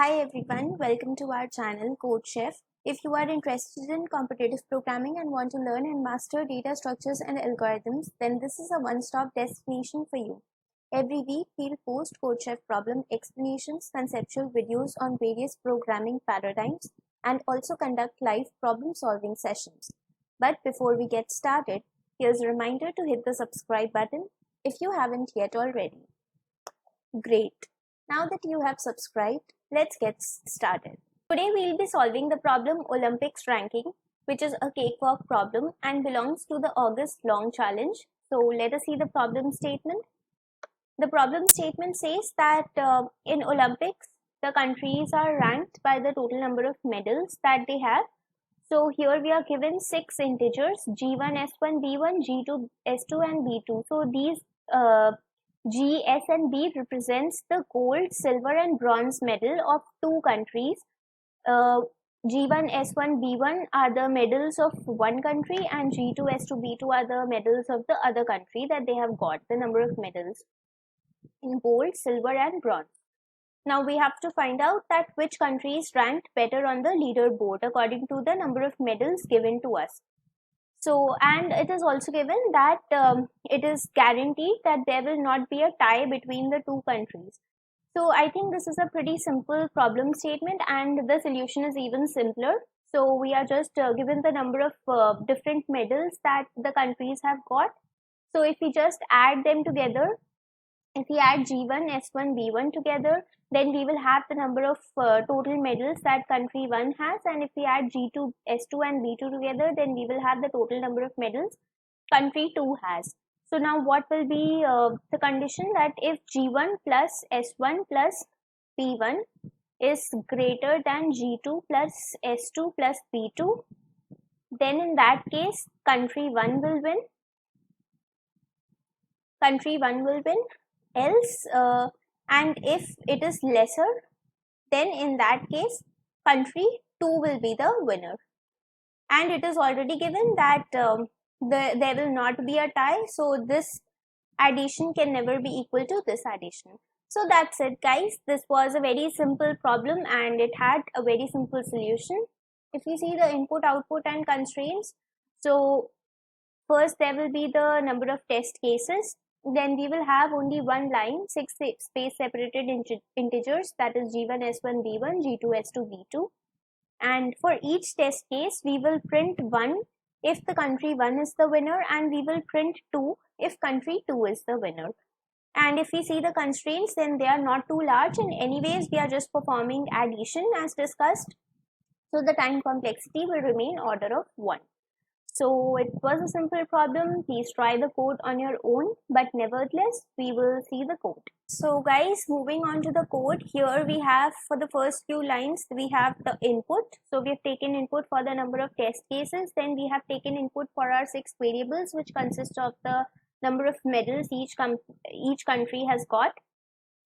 Hi everyone, welcome to our channel CodeChef. If you are interested in competitive programming and want to learn and master data structures and algorithms, then this is a one-stop destination for you. Every week, we'll post CodeChef problem explanations, conceptual videos on various programming paradigms, and also conduct live problem-solving sessions. But before we get started, here's a reminder to hit the subscribe button if you haven't yet already. Great. Now that you have subscribed, let's get started. Today we'll be solving the problem Olympics ranking, which is a cakewalk problem and belongs to the August Long challenge. So let us see the problem statement. The problem statement says that in Olympics, the countries are ranked by the total number of medals that they have. So here we are given 6 integers, G1, S1, B1, G2, S2 and B2. So these G, S and B represents the gold, silver and bronze medal of 2 countries. G1, S1, B1 are the medals of one country and G2, S2, B2 are the medals of the other country that they have got, the number of medals in gold, silver and bronze. Now we have to find out that which country is ranked better on the leaderboard according to the number of medals given to us. So, and it is also given that it is guaranteed that there will not be a tie between the 2 countries. So, I think this is a pretty simple problem statement and the solution is even simpler. So, we are just given the number of different medals that the countries have got. So, if we just add them together, if we add G1, S1, B1 together, then we will have the number of total medals that country 1 has, and if we add G2, S2 and B2 together, then we will have the total number of medals country 2 has. So now what will be the condition that if G1 plus S1 plus B1 is greater than G2 plus S2 plus B2, then in that case country 1 will win. Country 1 will win. Else, and if it is lesser, then in that case country 2 will be the winner. And it is already given that there will not be a tie, so this addition can never be equal to this addition. So that's it guys, this was a very simple problem and it had a very simple solution. If you see the input, output and constraints, so first there will be the number of test cases. Then we will have only one line, 6 space separated integers, that is G1, S1, B1, G2, S2, B2. And for each test case, we will print 1 if the country 1 is the winner and we will print 2 if country 2 is the winner. And if we see the constraints, then they are not too large and anyways we are just performing addition as discussed. So the time complexity will remain order of 1. So it was a simple problem. Please try the code on your own, but nevertheless we will see the code. So guys, moving on to the code, here we have for the first few lines we have the input. So we have taken input for the number of test cases, then we have taken input for our 6 variables which consist of the number of medals each country has got.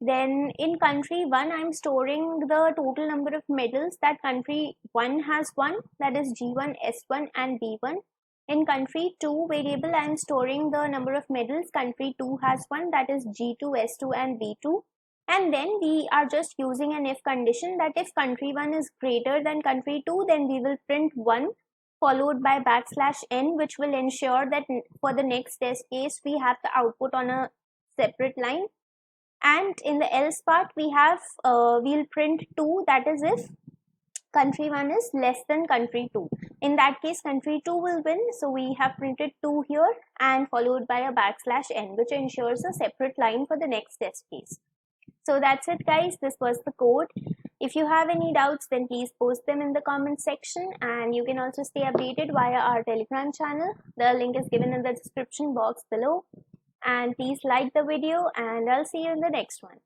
Then in country 1 I am storing the total number of medals that country 1 has won, that is G1, S1 and B1. In country 2 variable, I am storing the number of medals country 2 has won, that is G2, S2 and B2. And then we are just using an if condition that if country 1 is greater than country 2, then we will print 1 followed by \n, which will ensure that for the next test case we have the output on a separate line. And in the else part we have we'll print 2, that is if country 1 is less than country 2. In that case country 2 will win, so we have printed 2 here and followed by a \n, which ensures a separate line for the next test case. So that's it guys, this was the code. If you have any doubts, then please post them in the comment section and you can also stay updated via our Telegram channel. The link is given in the description box below. And please like the video and I'll see you in the next one.